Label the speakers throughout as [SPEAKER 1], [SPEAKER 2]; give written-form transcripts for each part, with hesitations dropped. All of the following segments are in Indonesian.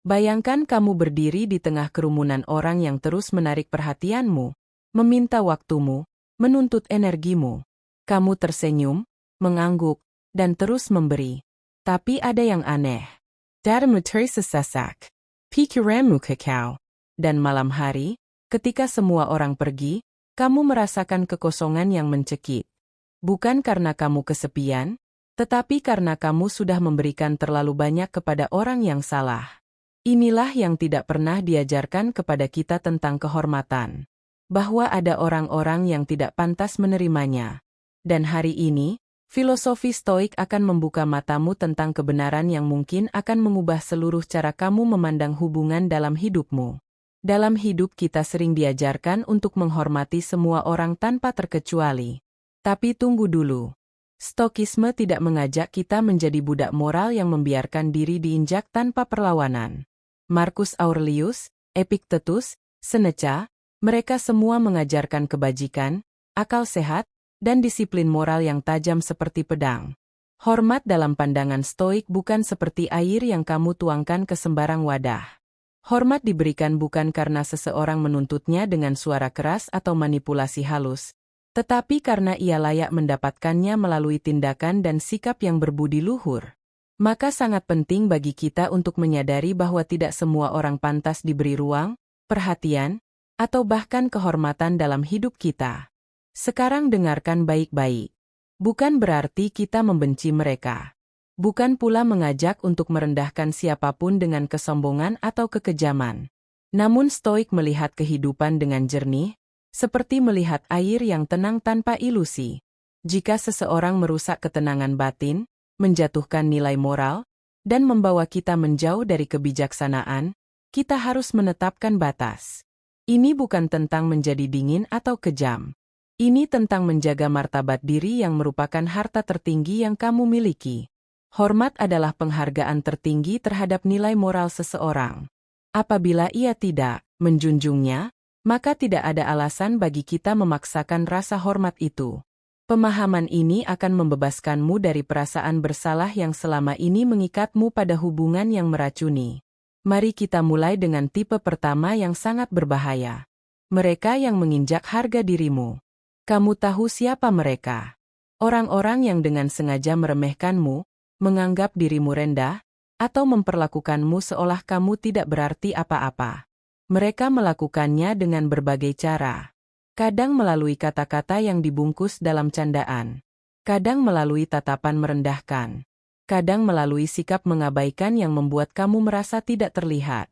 [SPEAKER 1] Bayangkan kamu berdiri di tengah kerumunan orang yang terus menarik perhatianmu, meminta waktumu, menuntut energimu. Kamu tersenyum, mengangguk, dan terus memberi. Tapi ada yang aneh. Dadamu tersesak. Pikiranmu kekau. Dan malam hari, ketika semua orang pergi, kamu merasakan kekosongan yang mencekik. Bukan karena kamu kesepian, tetapi karena kamu sudah memberikan terlalu banyak kepada orang yang salah. Inilah yang tidak pernah diajarkan kepada kita tentang kehormatan. Bahwa ada orang-orang yang tidak pantas menerimanya. Dan hari ini, filosofi Stoik akan membuka matamu tentang kebenaran yang mungkin akan mengubah seluruh cara kamu memandang hubungan dalam hidupmu. Dalam hidup kita sering diajarkan untuk menghormati semua orang tanpa terkecuali. Tapi tunggu dulu. Stokisme tidak mengajak kita menjadi budak moral yang membiarkan diri diinjak tanpa perlawanan. Marcus Aurelius, Epictetus, Seneca, mereka semua mengajarkan kebajikan, akal sehat, dan disiplin moral yang tajam seperti pedang. Hormat dalam pandangan Stoik bukan seperti air yang kamu tuangkan ke sembarang wadah. Hormat diberikan bukan karena seseorang menuntutnya dengan suara keras atau manipulasi halus, tetapi karena ia layak mendapatkannya melalui tindakan dan sikap yang berbudi luhur. Maka sangat penting bagi kita untuk menyadari bahwa tidak semua orang pantas diberi ruang, perhatian, atau bahkan kehormatan dalam hidup kita. Sekarang dengarkan baik-baik. Bukan berarti kita membenci mereka. Bukan pula mengajak untuk merendahkan siapapun dengan kesombongan atau kekejaman. Namun Stoik melihat kehidupan dengan jernih, seperti melihat air yang tenang tanpa ilusi. Jika seseorang merusak ketenangan batin, menjatuhkan nilai moral, dan membawa kita menjauh dari kebijaksanaan, kita harus menetapkan batas. Ini bukan tentang menjadi dingin atau kejam. Ini tentang menjaga martabat diri yang merupakan harta tertinggi yang kamu miliki. Hormat adalah penghargaan tertinggi terhadap nilai moral seseorang. Apabila ia tidak menjunjungnya, maka tidak ada alasan bagi kita memaksakan rasa hormat itu. Pemahaman ini akan membebaskanmu dari perasaan bersalah yang selama ini mengikatmu pada hubungan yang meracuni. Mari kita mulai dengan tipe pertama yang sangat berbahaya. Mereka yang menginjak harga dirimu. Kamu tahu siapa mereka? Orang-orang yang dengan sengaja meremehkanmu, menganggap dirimu rendah, atau memperlakukanmu seolah kamu tidak berarti apa-apa. Mereka melakukannya dengan berbagai cara. Kadang melalui kata-kata yang dibungkus dalam candaan. Kadang melalui tatapan merendahkan. Kadang melalui sikap mengabaikan yang membuat kamu merasa tidak terlihat.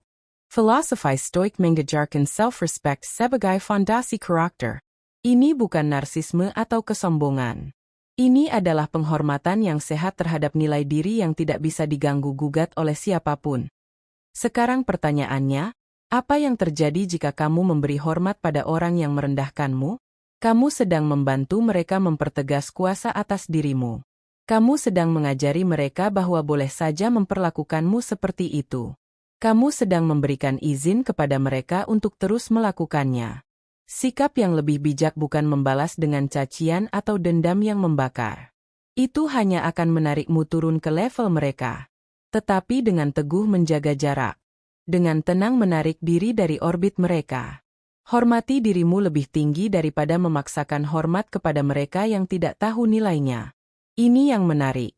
[SPEAKER 1] Filosofi Stoik mengajarkan self-respect sebagai fondasi karakter. Ini bukan narsisme atau kesombongan. Ini adalah penghormatan yang sehat terhadap nilai diri yang tidak bisa diganggu-gugat oleh siapapun. Sekarang pertanyaannya, apa yang terjadi jika kamu memberi hormat pada orang yang merendahkanmu? Kamu sedang membantu mereka mempertegas kuasa atas dirimu. Kamu sedang mengajari mereka bahwa boleh saja memperlakukanmu seperti itu. Kamu sedang memberikan izin kepada mereka untuk terus melakukannya. Sikap yang lebih bijak bukan membalas dengan cacian atau dendam yang membakar. Itu hanya akan menarikmu turun ke level mereka. Tetapi dengan teguh menjaga jarak. Dengan tenang menarik diri dari orbit mereka. Hormati dirimu lebih tinggi daripada memaksakan hormat kepada mereka yang tidak tahu nilainya. Ini yang menarik.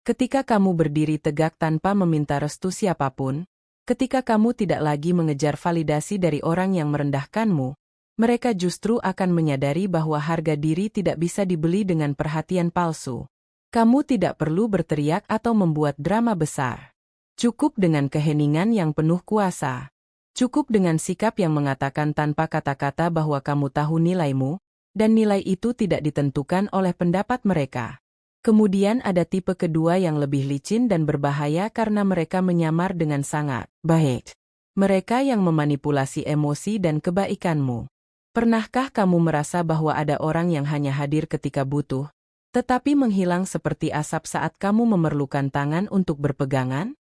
[SPEAKER 1] Ketika kamu berdiri tegak tanpa meminta restu siapapun, ketika kamu tidak lagi mengejar validasi dari orang yang merendahkanmu, mereka justru akan menyadari bahwa harga diri tidak bisa dibeli dengan perhatian palsu. Kamu tidak perlu berteriak atau membuat drama besar. Cukup dengan keheningan yang penuh kuasa. Cukup dengan sikap yang mengatakan tanpa kata-kata bahwa kamu tahu nilaimu, dan nilai itu tidak ditentukan oleh pendapat mereka. Kemudian ada tipe kedua yang lebih licin dan berbahaya karena mereka menyamar dengan sangat baik. Mereka yang memanipulasi emosi dan kebaikanmu. Pernahkah kamu merasa bahwa ada orang yang hanya hadir ketika butuh, tetapi menghilang seperti asap saat kamu memerlukan tangan untuk berpegangan?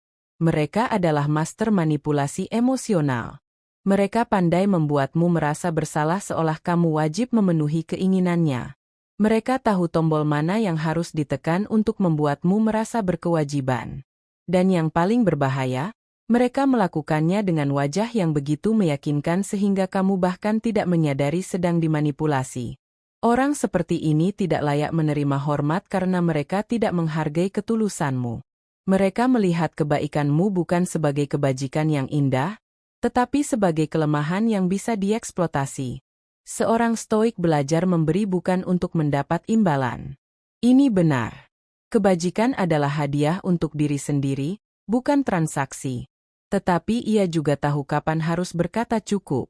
[SPEAKER 1] Mereka adalah master manipulasi emosional. Mereka pandai membuatmu merasa bersalah seolah kamu wajib memenuhi keinginannya. Mereka tahu tombol mana yang harus ditekan untuk membuatmu merasa berkewajiban. Dan yang paling berbahaya, Mereka melakukannya dengan wajah yang begitu meyakinkan sehingga kamu bahkan tidak menyadari sedang dimanipulasi. Orang seperti ini tidak layak menerima hormat karena mereka tidak menghargai ketulusanmu. Mereka melihat kebaikanmu bukan sebagai kebajikan yang indah, tetapi sebagai kelemahan yang bisa dieksploitasi. Seorang stoik belajar memberi bukan untuk mendapat imbalan. Ini benar. Kebajikan adalah hadiah untuk diri sendiri, bukan transaksi. Tetapi ia juga tahu kapan harus berkata cukup.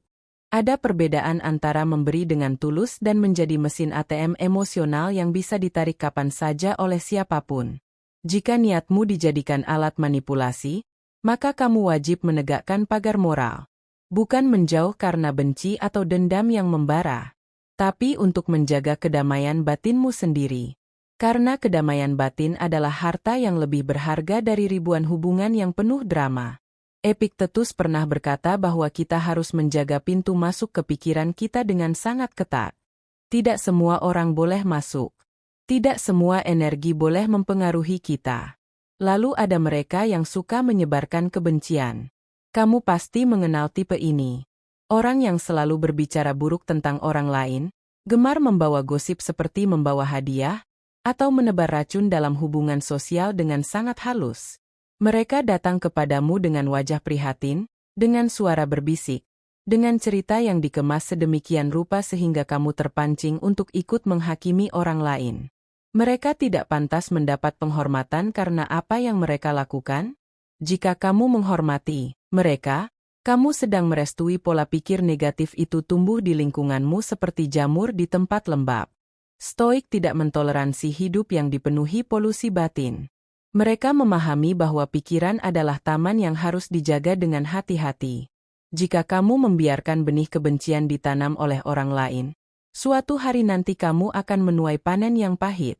[SPEAKER 1] Ada perbedaan antara memberi dengan tulus dan menjadi mesin ATM emosional yang bisa ditarik kapan saja oleh siapapun. Jika niatmu dijadikan alat manipulasi, maka kamu wajib menegakkan pagar moral. Bukan menjauh karena benci atau dendam yang membara, tapi untuk menjaga kedamaian batinmu sendiri. Karena kedamaian batin adalah harta yang lebih berharga dari ribuan hubungan yang penuh drama. Epictetus pernah berkata bahwa kita harus menjaga pintu masuk ke pikiran kita dengan sangat ketat. Tidak semua orang boleh masuk. Tidak semua energi boleh mempengaruhi kita. Lalu ada mereka yang suka menyebarkan kebencian. Kamu pasti mengenal tipe ini. Orang yang selalu berbicara buruk tentang orang lain, gemar membawa gosip seperti membawa hadiah, atau menebar racun dalam hubungan sosial dengan sangat halus. Mereka datang kepadamu dengan wajah prihatin, dengan suara berbisik, dengan cerita yang dikemas sedemikian rupa sehingga kamu terpancing untuk ikut menghakimi orang lain. Mereka tidak pantas mendapat penghormatan karena apa yang mereka lakukan. Jika kamu menghormati mereka, kamu sedang merestui pola pikir negatif itu tumbuh di lingkunganmu seperti jamur di tempat lembab. Stoik tidak mentoleransi hidup yang dipenuhi polusi batin. Mereka memahami bahwa pikiran adalah taman yang harus dijaga dengan hati-hati. Jika kamu membiarkan benih kebencian ditanam oleh orang lain, suatu hari nanti kamu akan menuai panen yang pahit.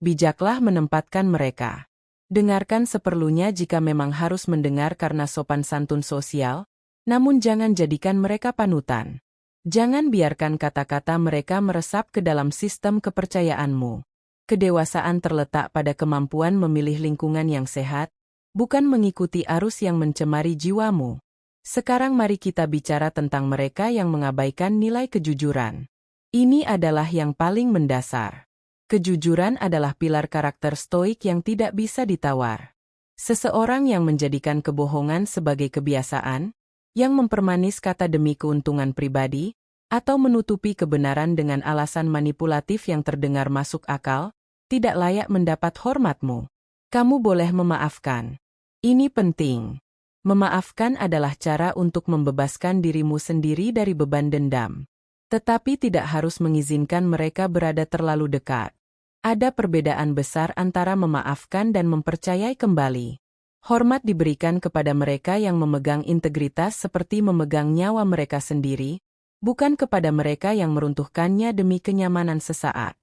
[SPEAKER 1] Bijaklah menempatkan mereka. Dengarkan seperlunya jika memang harus mendengar karena sopan santun sosial, namun jangan jadikan mereka panutan. Jangan biarkan kata-kata mereka meresap ke dalam sistem kepercayaanmu. Kedewasaan terletak pada kemampuan memilih lingkungan yang sehat, bukan mengikuti arus yang mencemari jiwamu. Sekarang mari kita bicara tentang mereka yang mengabaikan nilai kejujuran. Ini adalah yang paling mendasar. Kejujuran adalah pilar karakter stoik yang tidak bisa ditawar. Seseorang yang menjadikan kebohongan sebagai kebiasaan, yang mempermanis kata demi keuntungan pribadi, atau menutupi kebenaran dengan alasan manipulatif yang terdengar masuk akal, tidak layak mendapat hormatmu. Kamu boleh memaafkan. Ini penting. Memaafkan adalah cara untuk membebaskan dirimu sendiri dari beban dendam. Tetapi tidak harus mengizinkan mereka berada terlalu dekat. Ada perbedaan besar antara memaafkan dan mempercayai kembali. Hormat diberikan kepada mereka yang memegang integritas seperti memegang nyawa mereka sendiri, bukan kepada mereka yang meruntuhkannya demi kenyamanan sesaat.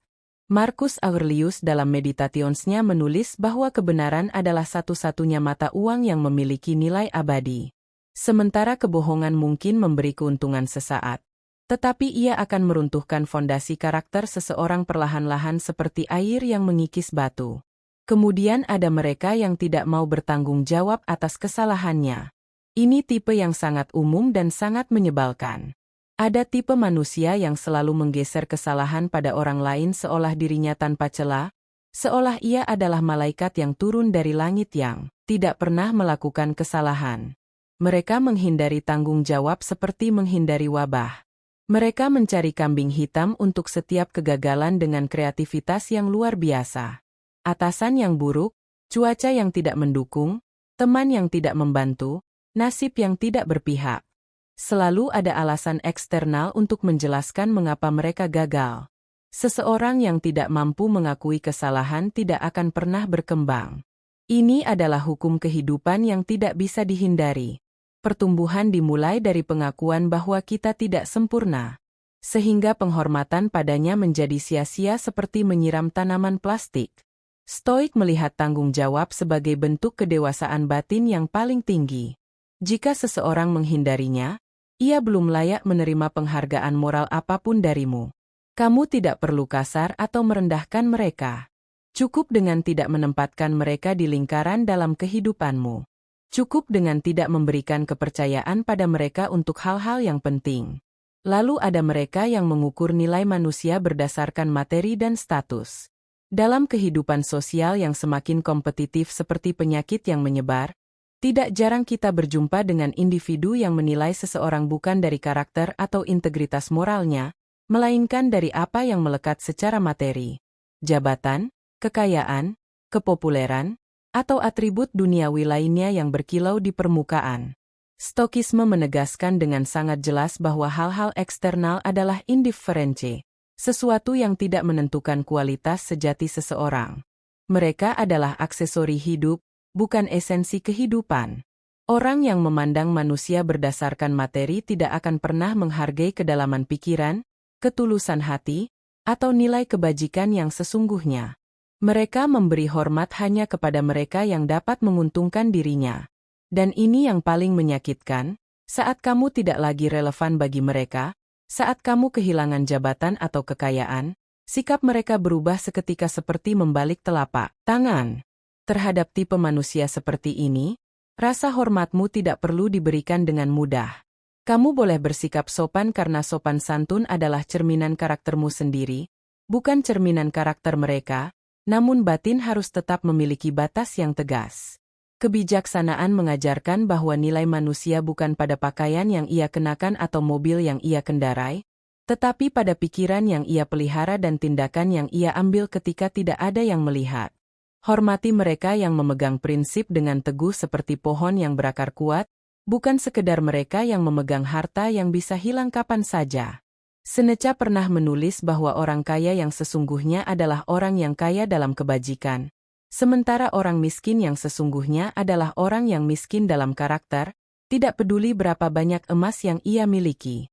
[SPEAKER 1] Marcus Aurelius dalam Meditations-nya menulis bahwa kebenaran adalah satu-satunya mata uang yang memiliki nilai abadi. Sementara kebohongan mungkin memberi keuntungan sesaat, tetapi ia akan meruntuhkan fondasi karakter seseorang perlahan-lahan seperti air yang mengikis batu. Kemudian ada mereka yang tidak mau bertanggung jawab atas kesalahannya. Ini tipe yang sangat umum dan sangat menyebalkan. Ada tipe manusia yang selalu menggeser kesalahan pada orang lain seolah dirinya tanpa celah, seolah ia adalah malaikat yang turun dari langit yang tidak pernah melakukan kesalahan. Mereka menghindari tanggung jawab seperti menghindari wabah. Mereka mencari kambing hitam untuk setiap kegagalan dengan kreativitas yang luar biasa. Atasan yang buruk, cuaca yang tidak mendukung, teman yang tidak membantu, nasib yang tidak berpihak. Selalu ada alasan eksternal untuk menjelaskan mengapa mereka gagal. Seseorang yang tidak mampu mengakui kesalahan tidak akan pernah berkembang. Ini adalah hukum kehidupan yang tidak bisa dihindari. Pertumbuhan dimulai dari pengakuan bahwa kita tidak sempurna, sehingga penghormatan padanya menjadi sia-sia seperti menyiram tanaman plastik. Stoik melihat tanggung jawab sebagai bentuk kedewasaan batin yang paling tinggi. Jika seseorang menghindarinya, ia belum layak menerima penghargaan moral apapun darimu. Kamu tidak perlu kasar atau merendahkan mereka. Cukup dengan tidak menempatkan mereka di lingkaran dalam kehidupanmu. Cukup dengan tidak memberikan kepercayaan pada mereka untuk hal-hal yang penting. Lalu ada mereka yang mengukur nilai manusia berdasarkan materi dan status. Dalam kehidupan sosial yang semakin kompetitif seperti penyakit yang menyebar, tidak jarang kita berjumpa dengan individu yang menilai seseorang bukan dari karakter atau integritas moralnya, melainkan dari apa yang melekat secara materi. Jabatan, kekayaan, kepopuleran, atau atribut duniawi lainnya yang berkilau di permukaan. Stokisme menegaskan dengan sangat jelas bahwa hal-hal eksternal adalah indiference, sesuatu yang tidak menentukan kualitas sejati seseorang. Mereka adalah aksesori hidup, bukan esensi kehidupan. Orang yang memandang manusia berdasarkan materi tidak akan pernah menghargai kedalaman pikiran, ketulusan hati, atau nilai kebajikan yang sesungguhnya. Mereka memberi hormat hanya kepada mereka yang dapat menguntungkan dirinya. Dan ini yang paling menyakitkan, saat kamu tidak lagi relevan bagi mereka, saat kamu kehilangan jabatan atau kekayaan, sikap mereka berubah seketika seperti membalik telapak tangan. Terhadap tipe manusia seperti ini, rasa hormatmu tidak perlu diberikan dengan mudah. Kamu boleh bersikap sopan karena sopan santun adalah cerminan karaktermu sendiri, bukan cerminan karakter mereka, namun batin harus tetap memiliki batas yang tegas. Kebijaksanaan mengajarkan bahwa nilai manusia bukan pada pakaian yang ia kenakan atau mobil yang ia kendarai, tetapi pada pikiran yang ia pelihara dan tindakan yang ia ambil ketika tidak ada yang melihat. Hormati mereka yang memegang prinsip dengan teguh seperti pohon yang berakar kuat, bukan sekedar mereka yang memegang harta yang bisa hilang kapan saja. Seneca pernah menulis bahwa orang kaya yang sesungguhnya adalah orang yang kaya dalam kebajikan, sementara orang miskin yang sesungguhnya adalah orang yang miskin dalam karakter, tidak peduli berapa banyak emas yang ia miliki.